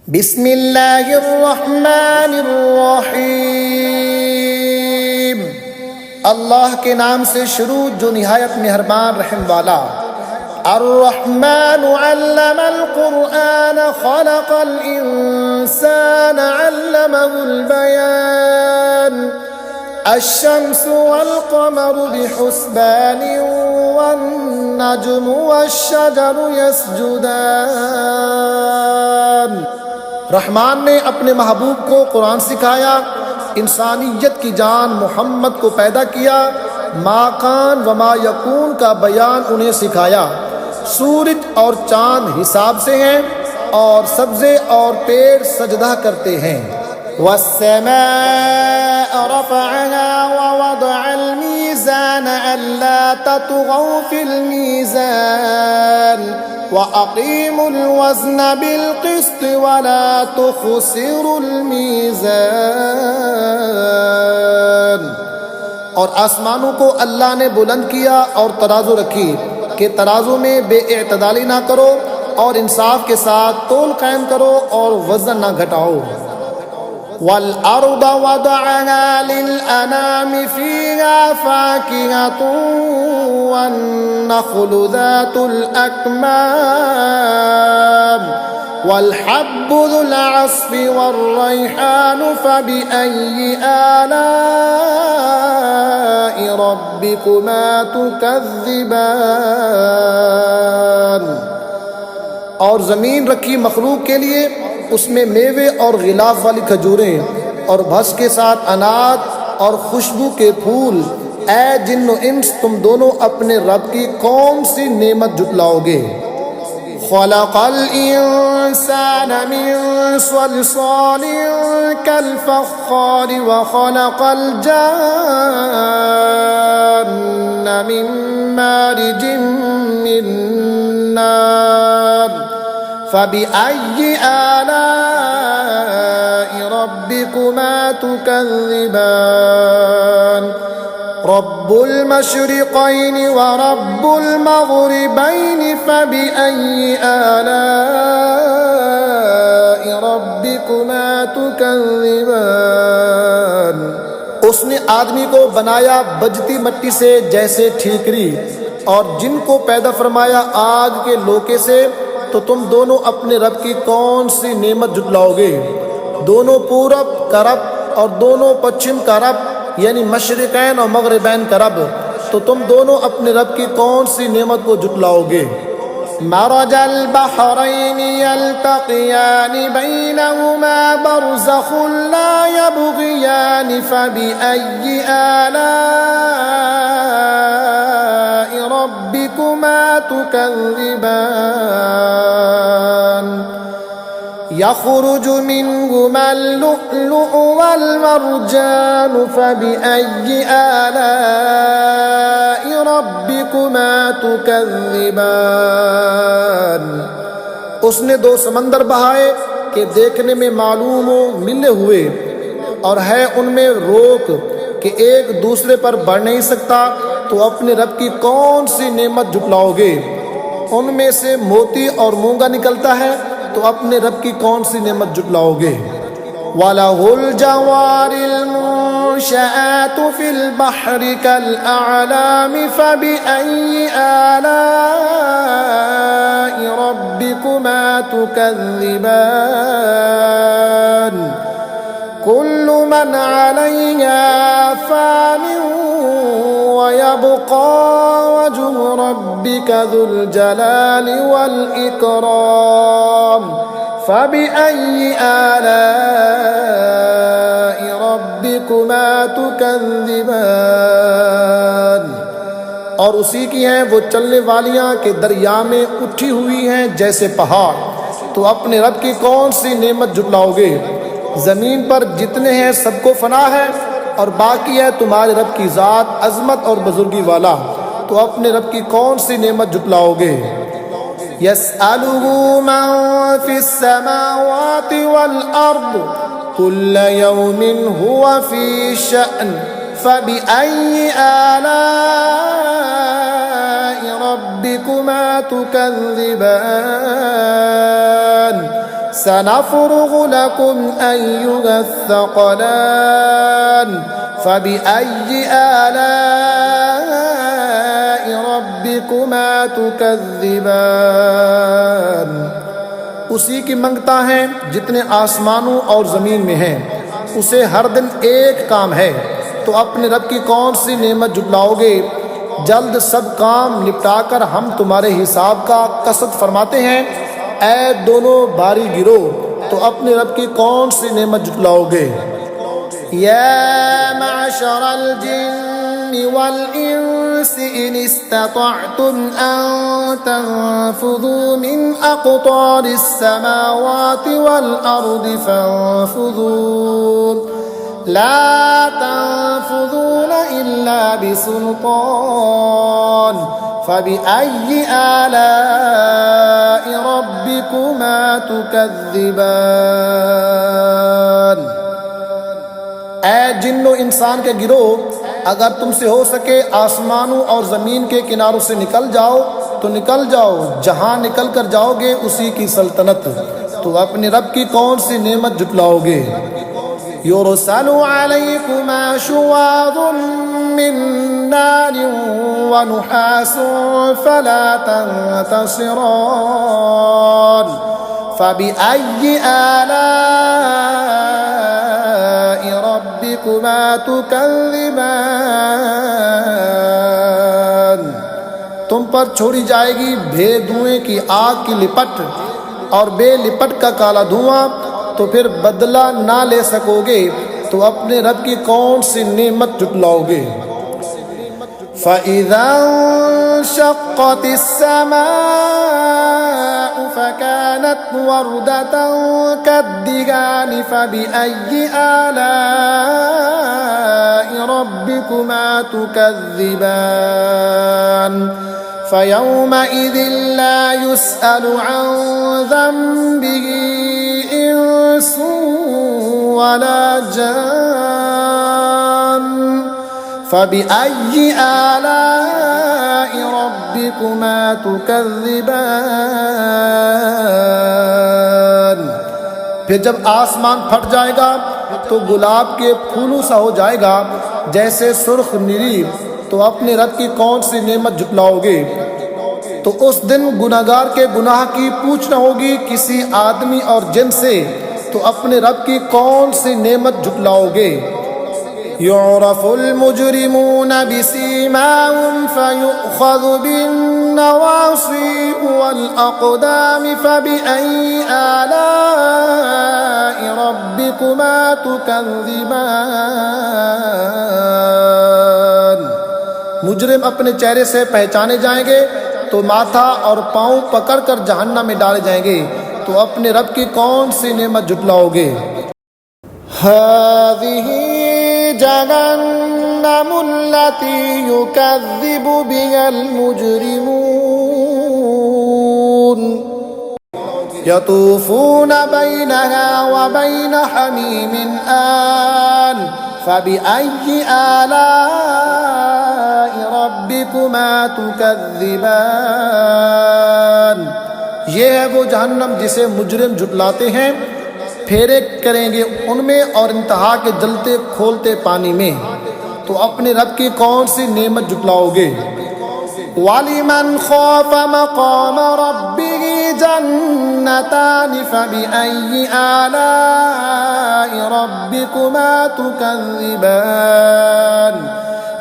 बिस्मिल्लाहिर्रहमानिर्रहीम। अल्लाह के नाम से शुरू जो निहायत मेहरबान रहम वाला। अर्रहमानु अल्लमल कुरआन खलक़ल इंसान अल्लमहुल बयान। अश्शम्सु वल क़मरु बिहुस्बानिन वन नज्मु वश्शजरु यस्जुदान। रहमान ने अपने महबूब को कुरान सिखाया, इंसानियत की जान मोहम्मद को पैदा किया, माकान व मा यकून का बयान उन्हें सिखाया। सूरज और चांद हिसाब से हैं और सब्ज़े और पेड़ सजदा करते हैं। वस्समाअ रफ़अहा व वदअल मीज़ान अल्ला ततग़ौ फ़िल मीज़ान व अक़ीमुल वज़्न बिल क़िस्त व ला तुख़सिरुल मीज़ान। और आसमानों को अल्लाह ने बुलंद किया और तराजू रखी कि तराजू में बेइतदाली ना करो और इंसाफ के साथ तोल कायम करो और वज़न ना घटाओ। वल अर्द वदअहा लिल अनामि फ़ीहा फ़ाकिहतुन वन नख़्लु ज़ातुल अकमाम वल हब्बु ज़ुल अस्फ़ि वर्रैहानु फ़बिअय्यि आलाइ रब्बिकुमा तुकज़्ज़िबान। और ज़मीन रखी मखलूक के लिए, उसमें मेवे और गिलाफ वाली खजूरें और भस के साथ अनाज और खुशबू के फूल। ऐ जिन्न इंस, तुम दोनों अपने रब की कौन सी नेमत जुटलाओगे। खलक़ल इंसान मिन सलसालिन कल फ़ख़्ख़ारि व खलक़ल जान्न मिन मारिजिन मिन नार फ़बिअय्यि आलाइ रब्बिकुमा तुकज़्ज़िबान। रब्बुल मशरिक़ैनि व रब्बुल मग़रिबैनि फ़बिअय्यि आलाइ रब्बिकुमा तुकज़्ज़िबान। उसने आदमी को बनाया बजती मिट्टी से जैसे ठीकरी, और जिनको पैदा फरमाया आग के लोके से। तो तुम दोनों अपने रब की कौन सी नेमत जुटलाओगे। दोनों पूरब का रब और दोनों पश्चिम का रब, यानी मशरिकैन और मगरिबैन का रब। तो तुम दोनों अपने रब की कौन सी नेमत को जुटलाओगे। मरजल बहरैनि यल्तक़ियानि बैनहुमा बरज़ख़ुन ला यबग़ियानि फ़बिअय्यि आलाइ रब्बिकुमा तुकज़्ज़िबान। यख़रुजु मिनहुमल लुअ्लुअु वल मरजानु फ़बिअय्यि आलाइ रब्बिकुमा तुकज़्ज़िबान। उसने दो समंदर बहाए कि देखने में मालूम हो मिले हुए, और है उनमें रोक कि एक दूसरे पर बढ़ नहीं सकता। तो अपने रब की कौन सी नेमत जुटलाओगे। उनमें से मोती और मूंगा निकलता है, तो अपने रब की कौन सी नेमत जुटलाओगे। वलहुल जवारिल मुंशआतु फिल बहरि कल अअलामि फ़बिअय्यि आलाइ रब्बिकुमा तुकज़्ज़िबान। कुल्लु मन अलैहा फ़ानिन व यबक़ा वज्हु रब्बिका ज़ुल जलालि वल इकराम। फ़बिअय्यि आलाइ रब्बिकुमा तुकज़्ज़िबान। और उसी की हैं वो चलने वालियाँ कि दरिया में उठी हुई हैं जैसे पहाड़। तो अपने रब की कौन सी नेमत जुटलाओगे। ज़मीन पर जितने हैं सबको फना है, और बाकी है तुम्हारे रब की ज़ात अज़मत और बुज़ुर्गी वाला। तो अपने रब की कौन सी नेमत जुटलाओगे। यसअलुहु मन फ़िस्समावाति वल अर्द कुल्ल यौमिन हुवा फ़ी शअन फ़बिअय्यि आलाइ रब्बिकुमा तुकज़्ज़िबान। सनफ़ुरुग़ लकुम अय्युहस्सक़लान फ़बिअय्यि आलाइ रब्बिकुमा तुकज़्ज़िबान। उसी की मंगता है जितने आसमानों और ज़मीन में हैं, उसे हर दिन एक काम है, तो अपने रब की कौन सी नेमत जुटलाओगे। जल्द सब काम निपटाकर हम तुम्हारे हिसाब का कसद फरमाते हैं। ऐ दोनों भारी गिरोह, तो अपने रब की कौन सी नेमत जुटलाओगे। या मअशरल जिन्नि वल इंसि इन इस्ततअतुम अन तंफुज़ू मिन अक़तारिस समावाति वल अर्दि फंफुज़ू ला तंफुज़ून इल्ला बिसुल्तान फ़बिअय्यि आलाइ रब्बिकुमा तुकज़्ज़िबान। ऐ जिन्नो इंसान के गिरोह, अगर तुमसे हो सके आसमानों और ज़मीन के किनारों से निकल जाओ तो निकल जाओ। जहाँ निकल कर जाओगे उसी की सल्तनत, तो अपने रब की कौन सी नेमत जुटलाओगे। युरसलु अलैकुमा शुवाज़ुम मिन नारिन व नुहासुन फला तंतसिरान फ़बिअय्यि आलाइ रब्बिकुमा तुकज़्ज़िबान। तुम पर छोड़ी जाएगी भेदुएं की आग की लिपट और बेलिपट का काला धुआं, तो फिर बदला ना ले सकोगे, तो अपने रब की कौन सी नेमत जुटलाओगे। फ़इज़ा इंशक़्क़तिस समाउ फ़कानत वरदतन कद्दिगानि फ़बिअय्यि आलाइ रब्बिकुमा तुकज़्ज़िबान। फ़यौमइज़िन ला युस्अलु अन ज़ंबिही इंसुन वला जान फ़बिअय्यि आलाइ रब्बिकुमा तुकज़्ज़िबान। फिर जब आसमान फट जाएगा तो गुलाब के फूलों सा हो जाएगा जैसे सुर्ख नीली, तो अपने रब की कौन सी नेमत जुटलाओगे। तो उस दिन गुनाहगार के गुनाह की पूछ न होगी किसी आदमी और जिन से, तो अपने रब की कौन सी नेमत जुटलाओगे। युअरफ़ुल मुजरिमून बिसीमाहुम फ़युअख़ज़ु बिन्नवासिय वल अक़दाम फ़बिअय्यि आलाइ रब्बिकुमा तुकज़्ज़िबान। मुजरिम अपने चेहरे से पहचाने जाएंगे तो माथा और पाँव पकड़कर जहन्नम में डाले जाएंगे, तो अपने रब की कौन सी नेमत जुटलाओगे। हाज़िही जहन्नमुल्लती युकज़्ज़िबु बिहल मुजरिमून यतूफ़ून बैनहा व बैन हमीमिन आन फ़बिअय्यि आलाइ रब्बिकुमा तुकज़्ज़िबान। ये है वो जहन्नम जिसे मुजरिम जुटलाते हैं, फेरे करेंगे उनमें और इंतहा के जलते खोलते पानी में, तो अपने रब की कौन सी नेमत जुटलाओगे। वलिमन ख़ाफ़ मक़ाम रब्बिही जन्नतान फ़बिअय्यि आलाइ रब्बिकुमा तुकज़्ज़िबान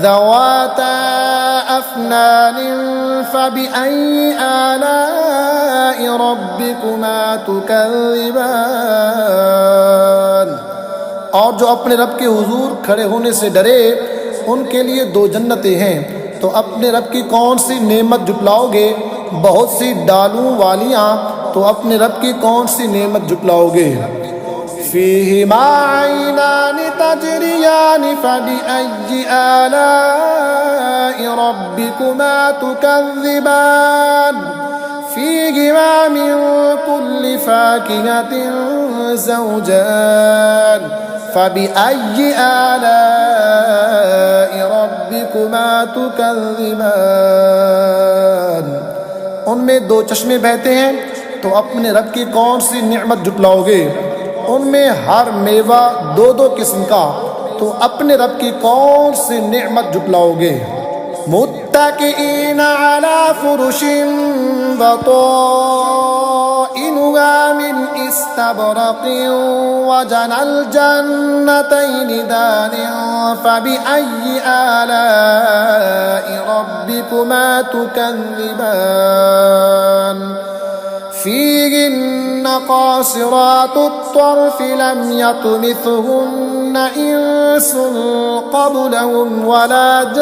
ज़वाता अफ़नान फ़बिअय्यि आलाइ रब्बिकुमा तुकज़्ज़िबान। और जो अपने रब के हुजूर खड़े होने से डरे उनके लिए दो जन्नतें हैं, तो अपने रब की कौन सी नेमत जुटलाओगे। बहुत सी डालूं वालियाँ, तो अपने रब की कौन सी नेमत जुटलाओगे। फ़ीहिमा ऐनान तजरियान फ़बिअय्यि आलाइ रब्बिकुमा तुकज़्ज़िबान फ़ीहिमा मिन कुल्लि फ़ाकिहतिन ज़ौजान फ़बिअय्यि आलाइ रब्बिकुमा तुकज़्ज़िबान। उनमें दो चश्मे बहते हैं, तो अपने रब की कौन सी नेमत जुटलाओगे? उनमें हर मेवा दो दो किस्म का, तो अपने रब की कौन सी नेमत जुटलाओगे? मुत्तकीन अला फुरुशिन बताइनुहा मिन इस्तबरक़िन वजनल जन्नतैनि दानिन फबिअय्यि आलाइ रब्बिकुमा तुकज़्ज़िबान फीहिन्न क़ासिरातुत तर्फ़ लम यत्मिथहुन्न इंसुन क़ब्लहुम वला जान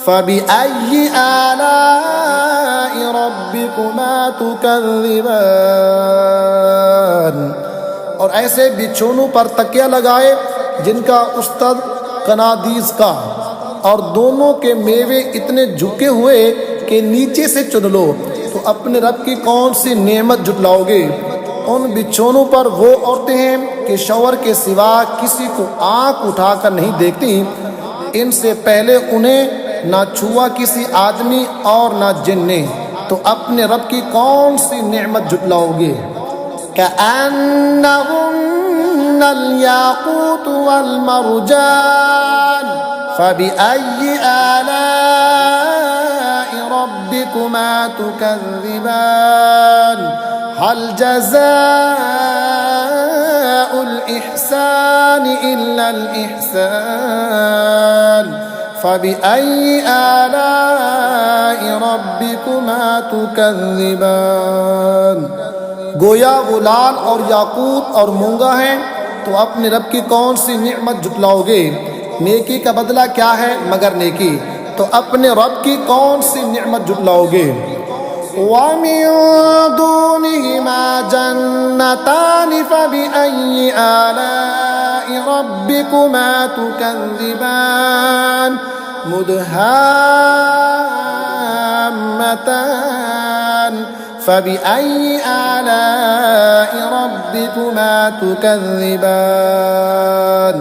फबिअय्यि आलाइ रब्बिकुमा तुकज़्ज़िबान। और ऐसे बिछोनों पर तकिया लगाए जिनका उस्तद कनादीस का, और दोनों के मेवे इतने झुके हुए कि नीचे से चुन लो, तो अपने रब की कौन सी नेमत जुटलाओगे? उन बिछोनों पर वो औरतें हैं कि शौहर के सिवा किसी को आंख उठाकर नहीं देखती, इनसे पहले उन्हें ना छुआ किसी आदमी और ना जिन ने, तो अपने रब की कौन सी नेमत जुटलाओगे? कअन्नहुन्नल याक़ूत वल मरजान फबिअय्यि आलाइ रब्बिकुमा तुकज़्ज़िबान हल जज़ाउल इहसानि इल्लल इहसान फबिअय्यि आलाइ रब्बिकुमा तुकज़्ज़िबान। गोया वो लाल और याकूत और मूंगा हैं, तो अपने रब की कौन सी नेमत जुटलाओगे? नेकी का बदला क्या है मगर नेकी, तो अपने रब की कौन सी नेमत जुटलाओगे? वमिन दूनिहिमा जन्नतान फबिअय्यि आलाइ रब्बिकुमा तुकज़्ज़िबान मुदहाम्मतान फबिअय्यि आलाइ रब्बिकुमा तुकज़्ज़िबान।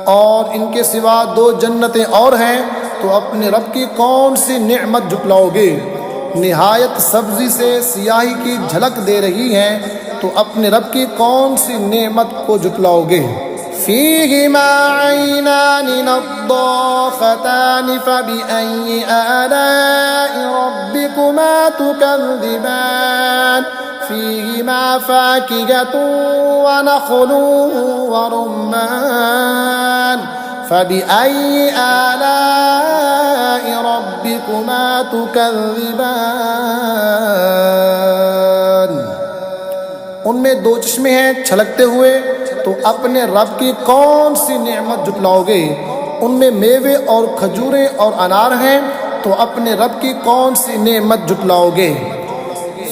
और इनके सिवा दो जन्नतें और हैं, तो अपने रब की कौन सी नेमत जुटलाओगे? निहायत सब्जी से सियाही की झलक दे रही हैं, तो अपने रब की कौन सी नेमत को जुटलाओगे? फीहिमा ऐनानि नद्दाख़तान फबिअय्यि आलाइ रब्बिकुमा तुकज़्ज़िबान फीहिमा फ़ाकिहतुन व नख़लुन व रुम्मान फबिअय्यि आलाइ रब्बिकुमा तुकज़्ज़िबान। उनमें दो चश्मे हैं छलकते हुए, तो अपने रब की कौन सी नेमत जुटलाओगे? उनमें मेवे और खजूरें और अनार हैं, तो अपने रब की कौन सी नेमत जुटलाओगे?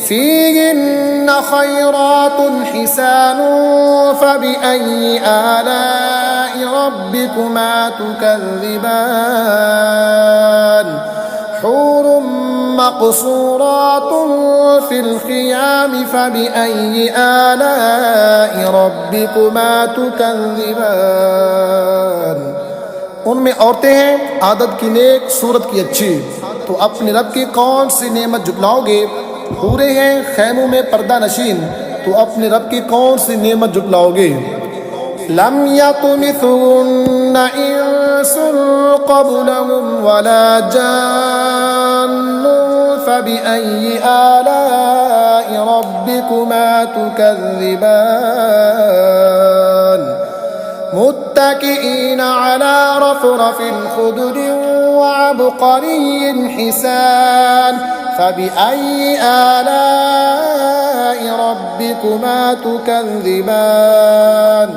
फीहिन्न खैरातुन हिसानुन फबिअय्यि आलाइ रब्बिकुमा तुकज़्ज़िबान हूरुम मक़सूरातुन फिल ख़ियाम फबिअय्यि आलाइ रब्बिकुमा तुकज़्ज़िबान। उनमें औरतें हैं आदत की नेक, सूरत की अच्छी, तो अपने रब की कौन सी नेमत जुटलाओगे? हूरें हैं खैमों में पर्दा नशीन, तो अपने रब की कौन सी नेमत जुटलाओगे? लम यत्मिथहुन्न इंसुन क़ब्लहुम वला जान्नुन फबिअय्यि आलाइ रब्बिकुमा तुकज़्ज़िबान मुत्तकिईन अला रफ़रफ़िन ख़ुदरिन व अबक़रिय्यिन हिसान फबिअय्यि आलाइ रब्बिकुमा तुकज़्ज़िबान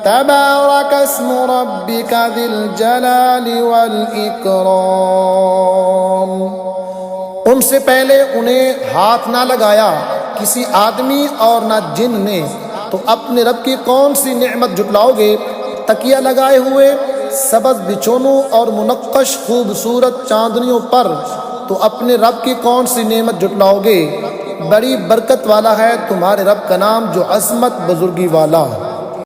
तबारक अस्मु रब्बिका ज़िल जलालि वल इकराम। उनसे पहले उन्हें हाथ ना लगाया किसी आदमी और ना जिन ने, तो अपने रब की कौन सी नेमत जुटलाओगे? तकिया लगाए हुए सबज बिछोनों और मुनक्कश खूबसूरत चांदनियों पर, तो अपने रब की कौन सी नेमत जुटलाओगे? बड़ी बरकत वाला है तुम्हारे रब का नाम जो अज़मत बुजुर्गी वाला।